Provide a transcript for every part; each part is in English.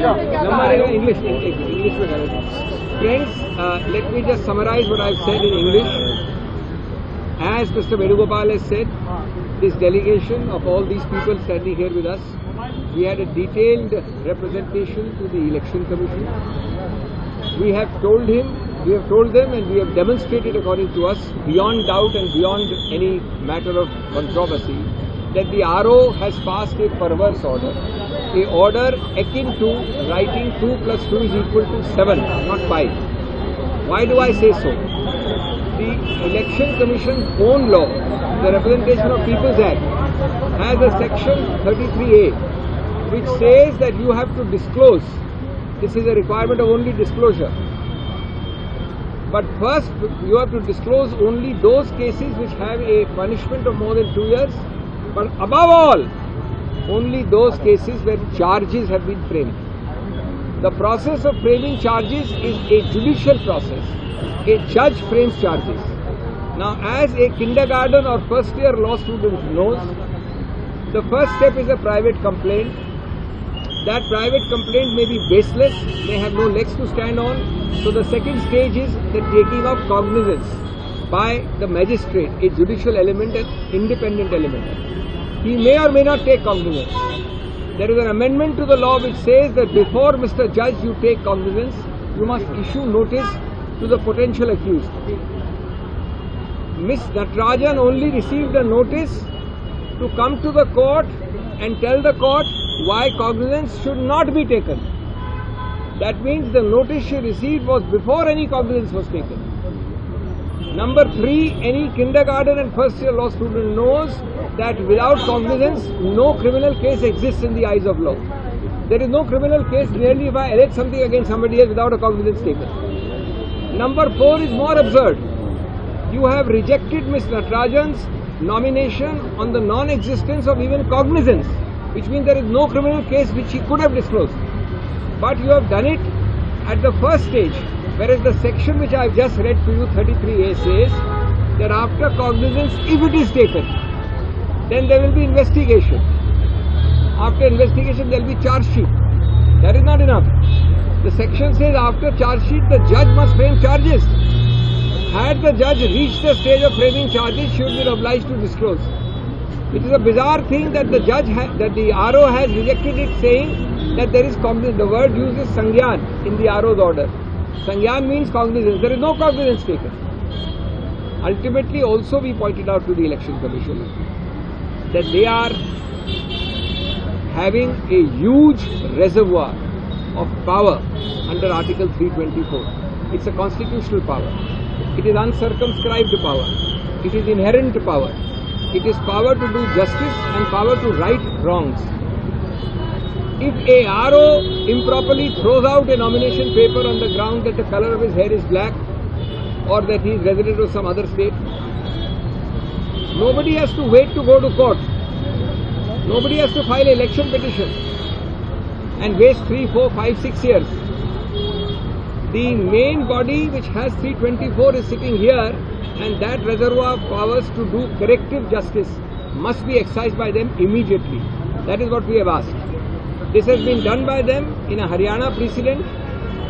English Friends, let me just summarize what I've said in English. As Mr. Venugopal has said, this delegation of all these people standing here with us, we had a detailed representation to the Election Commission. We have told them and we have demonstrated according to us, beyond doubt and beyond any matter of controversy, that the RO has passed a perverse order. A order akin to writing 2 plus 2 is equal to 7, not 5. Why do I say so? The Election Commission's own law, the Representation of People's Act, has a section 33A which says that you have to disclose. This is a requirement of only disclosure. But first, you have to disclose only those cases which have a punishment of more than 2 years. But above all, only those cases where charges have been framed. The process of framing charges is a judicial process. A judge frames charges. Now, as a kindergarten or first year law student knows, the first step is a private complaint. That private complaint may be baseless, may have no legs to stand on. So the second stage is the taking of cognizance by the magistrate, a judicial element, an independent element. He may or may not take cognizance. There is an amendment to the law which says that before Mr. Judge you take cognizance, you must issue notice to the potential accused. Ms. Natarajan only received a notice to come to the court and tell the court why cognizance should not be taken. That means the notice she received was before any cognizance was taken. Number 3, any kindergarten and first year law student knows that without cognizance, no criminal case exists in the eyes of law. There is no criminal case merely if I allege something against somebody else without a cognizance taken. Number 4 is more absurd. You have rejected Ms. Natarajan's nomination on the non-existence of even cognizance, which means there is no criminal case which she could have disclosed. But you have done it at the first stage, whereas the section which I have just read to you, 33A, says that after cognizance, if it is taken, then there will be investigation. After investigation, there will be charge sheet. That is not enough. The section says after charge sheet, the judge must frame charges. Had the judge reached the stage of framing charges, she would be obliged to disclose. It is a bizarre thing that the RO has rejected it, saying that there is cognizance. The word used is Sangyan in the RO's order. Sangyan means cognizance. There is no cognizance taken. Ultimately, also we pointed out to the Election Commission that they are having a huge reservoir of power under Article 324. It's a constitutional power. It is uncircumscribed power. It is inherent power. It is power to do justice and power to right wrongs. If a RO improperly throws out a nomination paper on the ground that the color of his hair is black or that he is resident of some other state, nobody has to wait to go to court. Nobody has to file an election petition and waste 3, 4, 5, 6 years. The main body which has 324 is sitting here, and that reservoir of powers to do corrective justice must be exercised by them immediately. That is what we have asked. This has been done by them in a Haryana precedent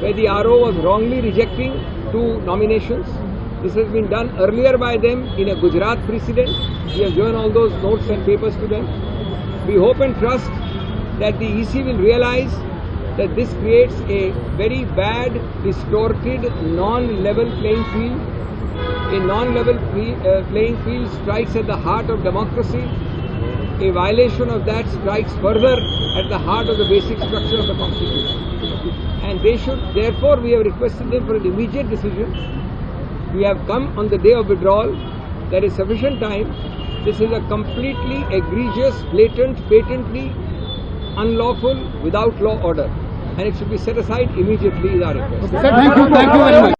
where the RO was wrongly rejecting 2 nominations. This has been done earlier by them in a Gujarat precedent. We have given all those notes and papers to them. We hope and trust that the EC will realize that this creates a very bad, distorted, non-level playing field. A non-level playing field strikes at the heart of democracy. A violation of that strikes further at the heart of the basic structure of the Constitution. And they should, therefore, we have requested them for an immediate decision. We have come on the day of withdrawal. There is sufficient time. This is a completely egregious, blatant, patently unlawful, without law order. And it should be set aside immediately is our request. Thank you very much.